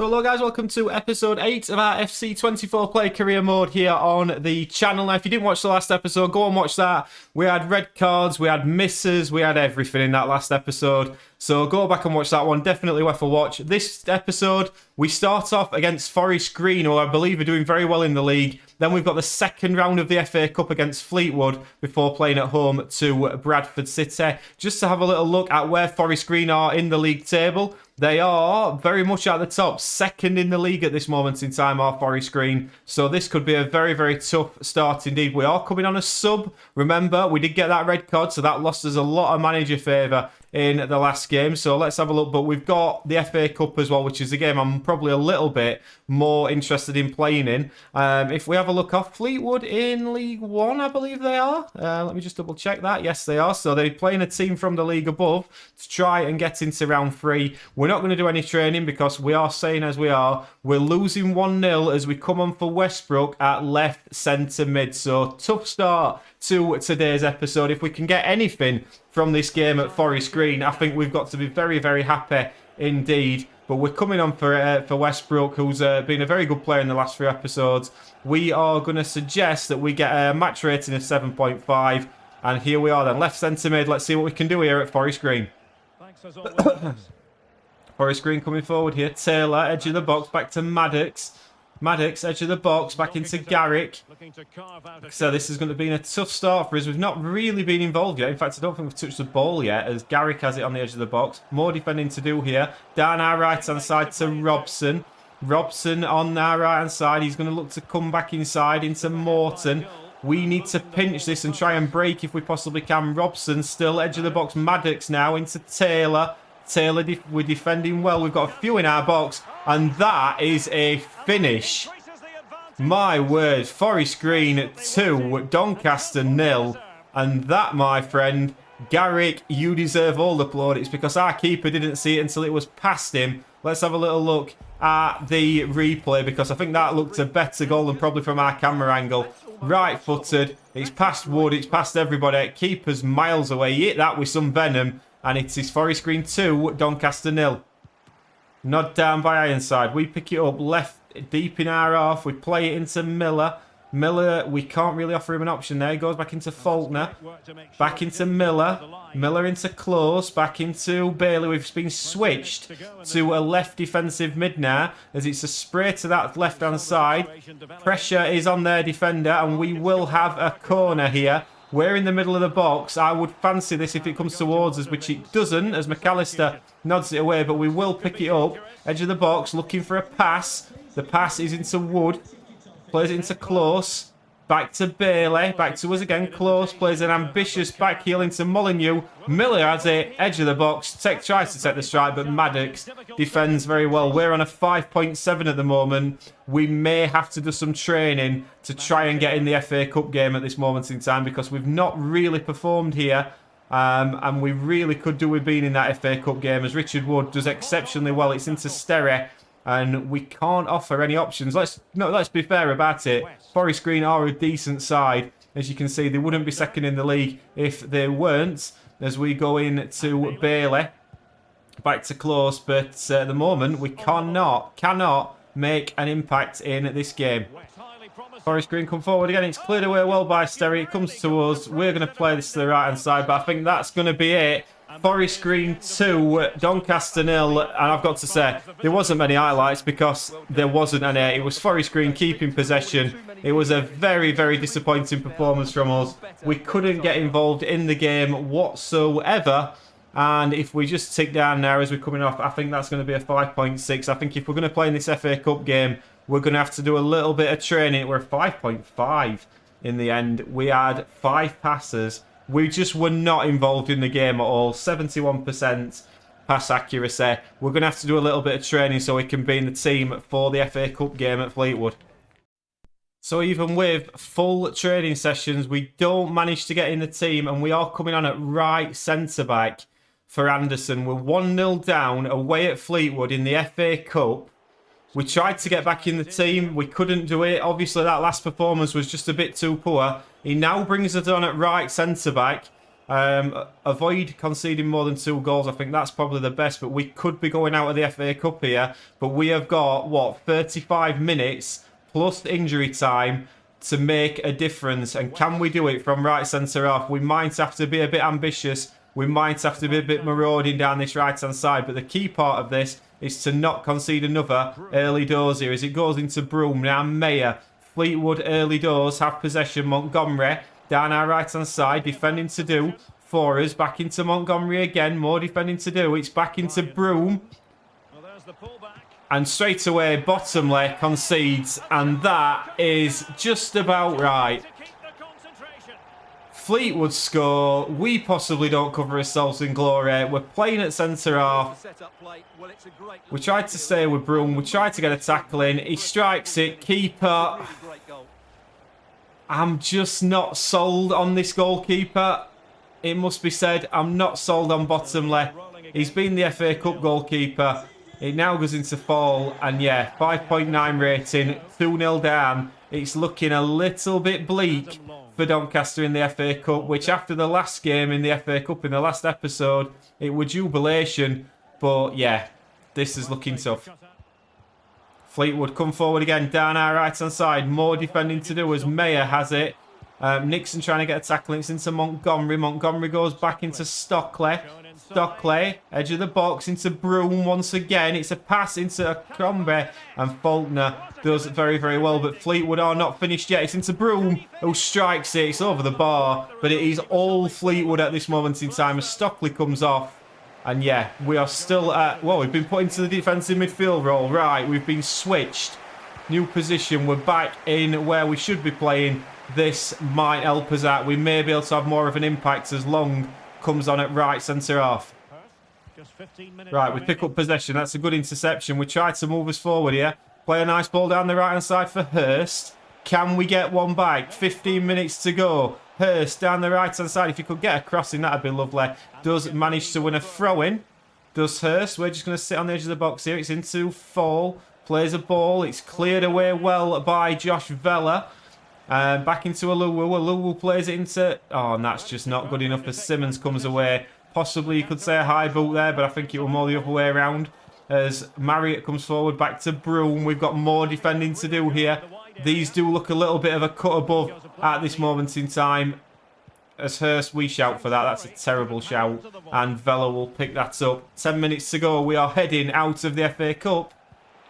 So hello guys, welcome to episode 8 of our FC24 Play Career Mode here on the channel. Now if you didn't watch the last episode, go and watch that. We had red cards, we had misses, we had everything in that last episode. So go back and watch that one, definitely worth a watch. This episode, we start off against Forest Green, who I believe are doing very well in the league. Then we've got the second round of the FA Cup against Fleetwood before playing at home to Bradford City. Just to have a little look at where Forest Green are in the league table. They are very much at the top, second in the league at this moment in time, are Forest Green. So this could be a very, very tough start indeed. We are coming on a sub. Remember, we did get that red card, so that lost us a lot of manager favour in the last game. So let's have a look. But we've got the FA Cup as well, which is a game I'm probably a little bit more interested in playing in. If we have a look off, Fleetwood in League 1, I believe they are. Let me just double check that. Yes, they are. So they're playing a team from the league above to try and get into round 3. We're not going to do any training because we are saying as we are. We're losing 1-0 as we come on for Westbrook at left centre mid. So tough start to today's episode. If we can get anything from this game at Forest Green, I think we've got to be very, very happy indeed. But we're coming on for Westbrook, who's been a very good player in the last 3 episodes. We are going to suggest that we get a match rating of 7.5. And here we are then, left centre mid. Let's see what we can do here at Forest Green. Thanks as always. Forest Green coming forward here. Taylor, edge of the box, back to Maddox. Maddox, edge of the box, back into Garrick. So this is going to be a tough start for us. We've not really been involved yet. In fact, I don't think we've touched the ball yet, as Garrick has it on the edge of the box. More defending to do here. Down our right-hand side to Robson. Robson on our right-hand side. He's going to look to come back inside into Morton. We need to pinch this and try and break if we possibly can. Robson still edge of the box. Maddox now into Taylor. Taylor, we're defending well. We've got a few in our box. And that is a finish. My word. Forest Green 2, Doncaster 0. And that, my friend, Garrick, you deserve all the plaudits because our keeper didn't see it until it was past him. Let's have a little look at the replay because I think that looked a better goal than probably from our camera angle. Right-footed. It's past Wood. It's past everybody. Keeper's miles away. He hit that with some venom. And it is Forest Green 2, Doncaster 0. Nod down by Ironside. We pick it up left deep in our half. We play it into Miller. Miller, we can't really offer him an option there. He goes back into Faulkner. Back into Miller. Miller into Close. Back into Bailey. We've been switched to a left defensive mid now as it's a spray to that left-hand side. Pressure is on their defender and we will have a corner here. We're in the middle of the box. I would fancy this if it comes towards us, which it doesn't, as McAllister nods it away, but we will pick it up. Edge of the box, looking for a pass. The pass is into Wood. Plays it into Close. Back to Bailey. Back to us again. Close plays an ambitious back heel into Molyneux. Miller has it. Edge of the box. Tries to take the strike, but Maddox defends very well. We're on a 5.7 at the moment. We may have to do some training to try and get in the FA Cup game at this moment in time because we've not really performed here. And we really could do with being in that FA Cup game as Richard Wood does exceptionally well. It's into Sterry. And we can't offer any options. Let's be fair about it. Forest Green are a decent side. As you can see, they wouldn't be second in the league if they weren't. As we go in to Bailey. Back to Close. But at the moment, we cannot make an impact in this game. Forest Green come forward again. It's cleared away well by Sterry. It comes to us. We're going to play this to the right-hand side. But I think that's going to be it. Forest Green 2, Doncaster 0, and I've got to say, there wasn't many highlights because there wasn't any. It was Forest Green keeping possession. It was a very, very disappointing performance from us. We couldn't get involved in the game whatsoever. And if we just tick down now as we're coming off, I think that's going to be a 5.6. I think if we're going to play in this FA Cup game, we're going to have to do a little bit of training. We're 5.5 in the end. We had 5 passes. We just were not involved in the game at all. 71% pass accuracy. We're going to have to do a little bit of training so we can be in the team for the FA Cup game at Fleetwood. So even with full training sessions, we don't manage to get in the team and we are coming on at right centre-back for Anderson. We're 1-0 down away at Fleetwood in the FA Cup. We tried to get back in the team. We couldn't do it. Obviously, that last performance was just a bit too poor. He now brings us on at right centre-back. Avoid conceding more than 2 goals. I think that's probably the best, but we could be going out of the FA Cup here. But we have got, what, 35 minutes plus injury time to make a difference. And can we do it from right centre half? We might have to be a bit ambitious. We might have to be a bit marauding down this right-hand side. But the key part of this is to not concede another early doors here as it goes into Broome. Now Mayer, Fleetwood early doors, have possession. Montgomery down our right-hand side, defending to do for us. Back into Montgomery again, more defending to do. It's back into Broome. And straight away, Bottomley concedes. And that is just about right. Fleetwood score. We possibly don't cover ourselves in glory. We're playing at centre half. We tried to stay with Broome. We tried to get a tackle in. He strikes it. Keeper. I'm just not sold on this goalkeeper. It must be said, I'm not sold on Bottomley. He's been the FA Cup goalkeeper. It now goes into fall. And yeah, 5.9 rating, 2-0 down. It's looking a little bit bleak for Doncaster in the FA Cup, which after the last game in the FA Cup, in the last episode, it was jubilation. But yeah, this is looking tough. Fleetwood come forward again, down our right-hand side. More defending to do as Mayer has it. Nixon trying to get a tackle. It's into Montgomery. Montgomery goes back into Stockley. Stockley, edge of the box, into Broome once again. It's a pass into Crombie. And Faulkner does very, very well. But Fleetwood are not finished yet. It's into Broome, who strikes it. It's over the bar. But it is all Fleetwood at this moment in time as Stockley comes off. And yeah, we are still at... Well, we've been put into the defensive midfield role. Right, we've been switched. New position. We're back in where we should be playing. This might help us out. We may be able to have more of an impact as Long comes on at right centre half. Right, we pick up possession. That's a good interception. We try to move us forward here. Play a nice ball down the right-hand side for Hurst. Can we get one back? 15 minutes to go. Hurst down the right-hand side. If you could get a crossing, that'd be lovely. Does manage to win a throw-in. Does Hurst. We're just going to sit on the edge of the box here. It's into Fall. Plays a ball. It's cleared away well by Josh Vella. Back into Aluwu. Aluwu plays it into... Oh, and that's just not good enough as Simmons comes away. Possibly you could say a high boot there, but I think it will more the other way around. As Marriott comes forward back to Broome. We've got more defending to do here. These do look a little bit of a cut above at this moment in time. As Hurst, we shout for that. That's a terrible shout. And Vella will pick that up. 10 minutes to go. We are heading out of the FA Cup.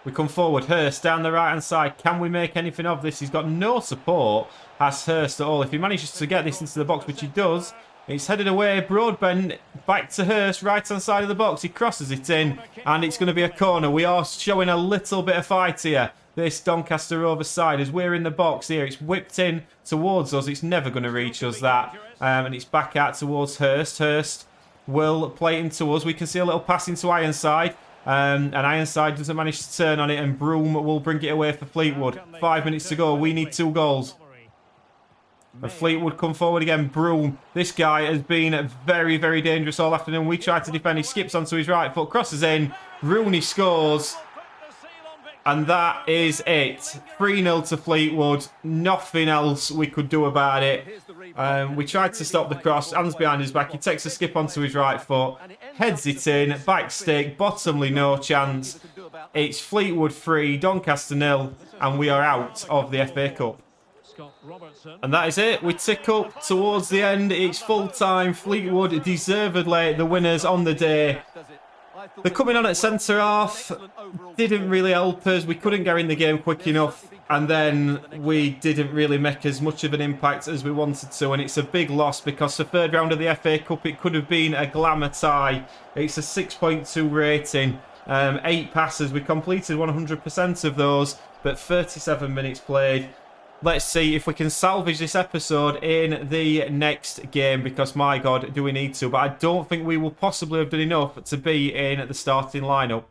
We come forward. Hurst down the right-hand side. Can we make anything of this? He's got no support. Has Hurst at all. If he manages to get this into the box, which he does, it's headed away. Broadbent back to Hurst. Right-hand side of the box. He crosses it in. And it's going to be a corner. We are showing a little bit of fight here. This Doncaster Rovers side, as we're in the box here, it's whipped in towards us. It's never going to reach us, that. And it's back out towards Hurst. Hurst will play into us. We can see a little pass into Ironside. And Ironside doesn't manage to turn on it. And Broome will bring it away for Fleetwood. 5 minutes to go. We need 2 goals. And Fleetwood come forward again. Broome. This guy has been very, very dangerous all afternoon. We try to defend. He skips onto his right foot. Crosses in. Rooney scores. And that is it. 3-0 to Fleetwood. Nothing else we could do about it. We tried to stop the cross. Hands behind his back. He takes a skip onto his right foot. Heads it in. Back stick. Bottomley no chance. It's Fleetwood 3. Doncaster 0. And we are out of the FA Cup. And that is it. We tick up towards the end. It's full time. Fleetwood deservedly the winners on the day. They're coming on at centre half. Didn't really help us. We couldn't get in the game quick enough. And then we didn't really make as much of an impact as we wanted to. And it's a big loss because the third round of the FA Cup, it could have been a glamour tie. It's a 6.2 rating. 8 passes. We completed 100% of those. But 37 minutes played. Let's see if we can salvage this episode in the next game, because my God, do we need to. But I don't think we will possibly have done enough to be in the starting lineup.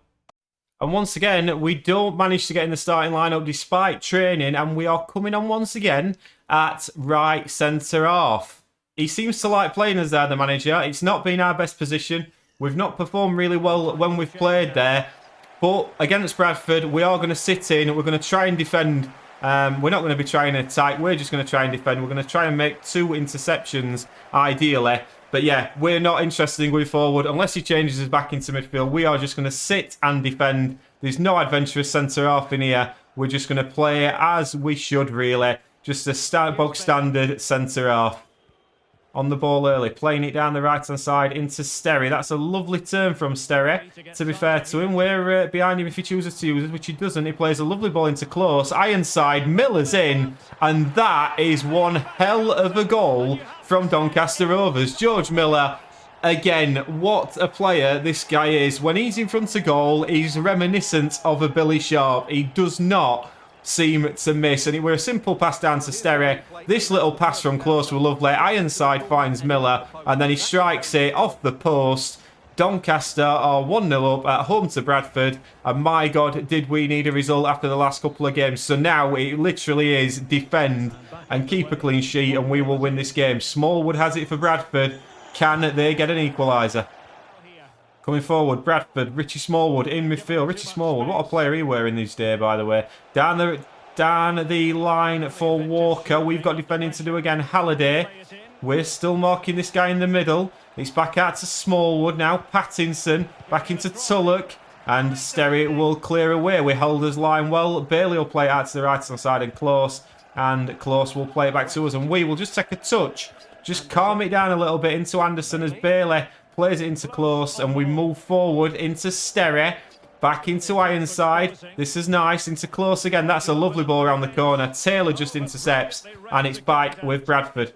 And once again, we don't manage to get in the starting lineup despite training, and we are coming on once again at right centre half. He seems to like playing us there, the manager. It's not been our best position. We've not performed really well when we've played there. But against Bradford, we are going to sit in. We're going to try and defend. We're not going to be trying to attack. We're just going to try and defend. We're going to try and make 2 interceptions, ideally. But yeah, we're not interested in going forward unless he changes us back into midfield. We are just going to sit and defend. There's no adventurous centre-half in here. We're just going to play as we should, really. Just a bog standard centre-half. On the ball early, playing it down the right-hand side into Sterry. That's a lovely turn from Sterry, to be fair to him. We're behind him if he chooses to use it, which he doesn't. He plays a lovely ball into close. Ironside, Miller's in, and that is one hell of a goal from Doncaster Rovers. George Miller, again, what a player this guy is. When he's in front of goal, he's reminiscent of a Billy Sharp. He does not seem to miss, and it were a simple pass down to Sterry. This little pass from close were lovely. Ironside finds Miller, and then he strikes it off the post. Doncaster are 1-0 up at home to Bradford, and my God, did we need a result after the last couple of games. So now it literally is defend and keep a clean sheet, and we will win this game. Smallwood has it for Bradford. Can they get an equaliser? Coming forward, Bradford, Richie Smallwood in midfield. Richie Smallwood, what a player he were in this day, by the way. Down the line for Walker. We've got defending to do again. Halliday. We're still marking this guy in the middle. It's back out to Smallwood now. Pattinson back into Tulloch. And Sterry will clear away. We hold his line well. Bailey will play it out to the right-hand side and Close. And Close will play it back to us. And we will just take a touch. Just calm it down a little bit into Anderson as Bailey plays it into Close, and we move forward into Sterry, back into Ironside. This is nice, into Close again. That's a lovely ball around the corner. Taylor just intercepts, and it's back with Bradford.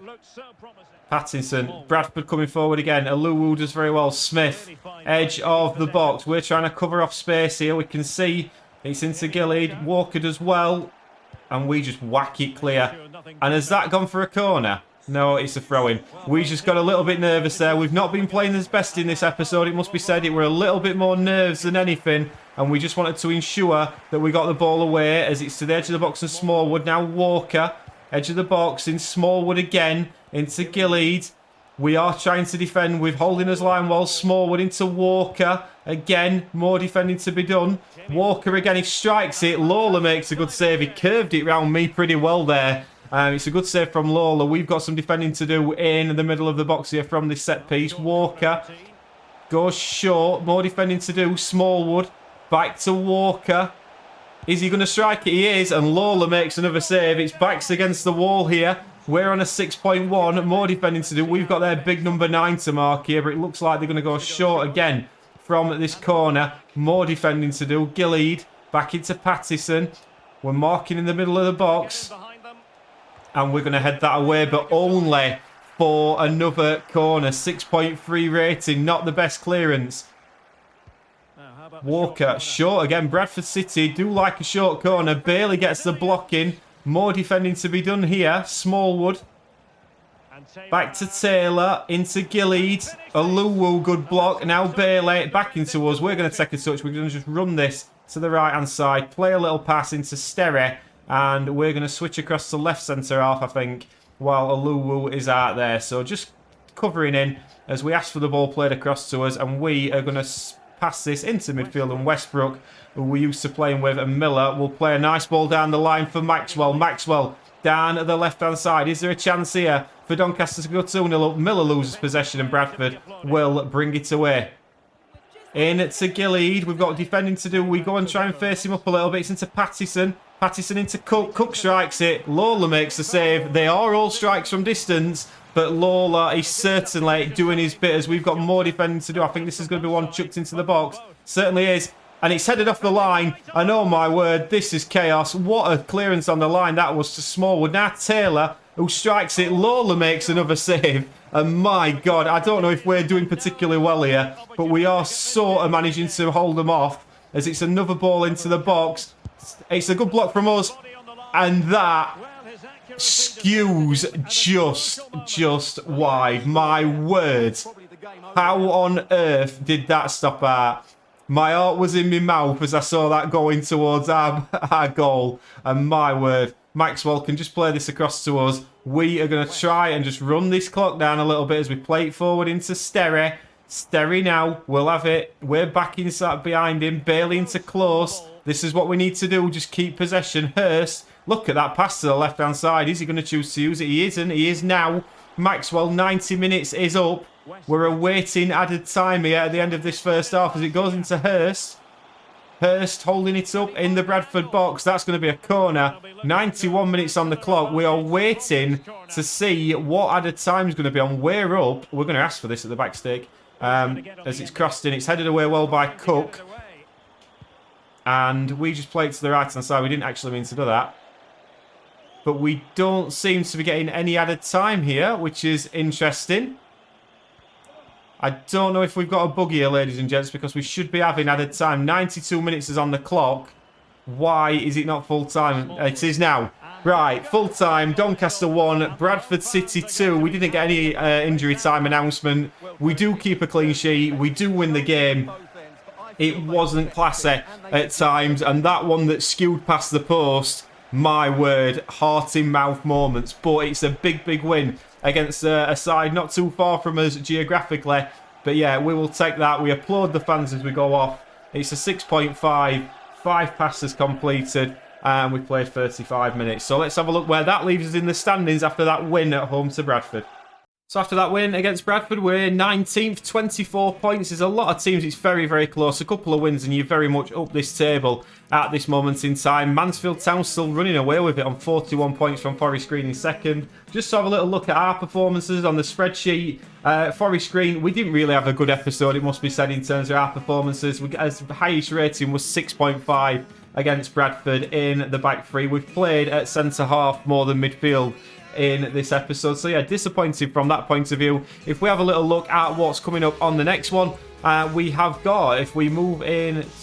Pattinson, Bradford coming forward again. Aluwu does very well. Smith, edge of the box. We're trying to cover off space here. We can see it's into Gilead. Walker does well, and we just whack it clear. And has that gone for a corner? No, it's a throw-in. We just got a little bit nervous there. We've not been playing as best in this episode, it must be said. It were a little bit more nerves than anything, and we just wanted to ensure that we got the ball away as it's to the edge of the box and Smallwood. Now Walker, edge of the box in Smallwood again, into Gilead. We are trying to defend with holding his line well. Smallwood into Walker. Again, more defending to be done. Walker again, he strikes it. Lawler makes a good save. He curved it round me pretty well there. It's a good save from Lawler. We've got some defending to do in the middle of the box here from this set piece. Walker goes short. More defending to do. Smallwood back to Walker. Is he going to strike it? He is. And Lawler makes another save. It's backs against the wall here. We're on a 6.1. More defending to do. We've got their big number 9 to mark here, but it looks like they're going to go short again from this corner. More defending to do. Gilead back into Pattison. We're marking in the middle of the box. And we're going to head that away, but only for another corner. 6.3 rating, not the best clearance. Walker, short again. Bradford City do like a short corner. Bailey gets the block in. More defending to be done here. Smallwood. Back to Taylor, into Gilead. Aluwu, good block. Now Bailey, back into us. We're going to take a touch. We're going to just run this to the right-hand side. Play a little pass into Sterry. And we're going to switch across to left centre half, I think, while Aluwu is out there. So just covering in as we ask for the ball played across to us. And we are going to pass this into midfield. And Westbrook, who we used to playing with, and Miller will play a nice ball down the line for Maxwell. Maxwell down at the left-hand side. Is there a chance here for Doncaster to go 2-0 up? Miller loses possession and Bradford will bring it away. In to Gilead. We've got defending to do. We go and try and face him up a little bit. It's into Pattison. Pattison into Cook. Cook strikes it. Lawler makes the save. They are all strikes from distance, but Lawler is certainly doing his bit as we've got more defending to do. I think this is going to be one chucked into the box. Certainly is. And it's headed off the line. And oh my word, this is chaos. What a clearance on the line that was to Smallwood. Now Taylor, who strikes it. Lawler makes another save. And my God, I don't know if we're doing particularly well here, but we are sort of managing to hold them off as it's another ball into the box. It's a good block from us, and that skews just wide. My word. How on earth did that stop out? My heart was in my mouth as I saw that going towards our goal. And my word, Maxwell can just play this across to us. We are going to try and just run this clock down a little bit as we play it forward into Sterry. Sterry now will have it. We're back inside behind him. Bailey into Close. This is what we need to do. Just keep possession. Hurst, look at that pass to the left-hand side. Is he going to choose to use it? He isn't. He is now. Maxwell, 90 minutes is up. We're awaiting added time here at the end of this first half as it goes into Hurst. Hurst holding it up in the Bradford box. That's going to be a corner. 91 minutes on the clock. We are waiting to see what added time is going to be on. We're up. We're going to ask for this at the back stick. As it's crossed in. It's headed away well by Cook. And we just played to the right-hand side. We didn't actually mean to do that. But we don't seem to be getting any added time here, which is interesting. I don't know if we've got a bug here, ladies and gents, because we should be having added time. 92 minutes is on the clock. Why is it not full time? It is now. Right, full time. Doncaster 1, Bradford City 2. We didn't get any injury time announcement. We do keep a clean sheet. We do win the game. It wasn't classy at times. And that one that skewed past the post, my word, heart in mouth moments. But it's a big, big win against a side not too far from us geographically. But yeah, we will take that. We applaud the fans as we go off. It's a 6.5, 5 passes completed, and we played 35 minutes. So let's have a look where that leaves us in the standings after that win at home to Bradford. So after that win against Bradford, we're 19th, 24 points. There's a lot of teams, it's very, very close. A couple of wins and you're very much up this table at this moment in time. Mansfield Town still running away with it on 41 points from Forest Green in second. Just to have a little look at our performances on the spreadsheet. Forest Green, we didn't really have a good episode, it must be said, in terms of our performances. The highest rating was 6.5 against Bradford in the back three. We've played at centre-half more than midfield in this episode. So yeah, disappointed from that point of view. If we have a little look at what's coming up on the next one, we have got, if we move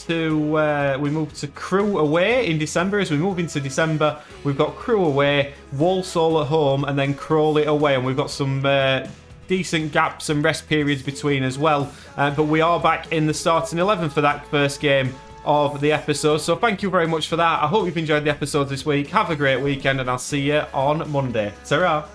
to Crewe away in December. As we move into December, we've got Crewe away, Walsall at home, and then Crawley away. And we've got some decent gaps and rest periods between as well. But we are back in the starting 11 for that first game of the episode. So thank you very much for that. I hope you've enjoyed the episode this week. Have a great weekend and I'll see you on Monday. Ta-ra!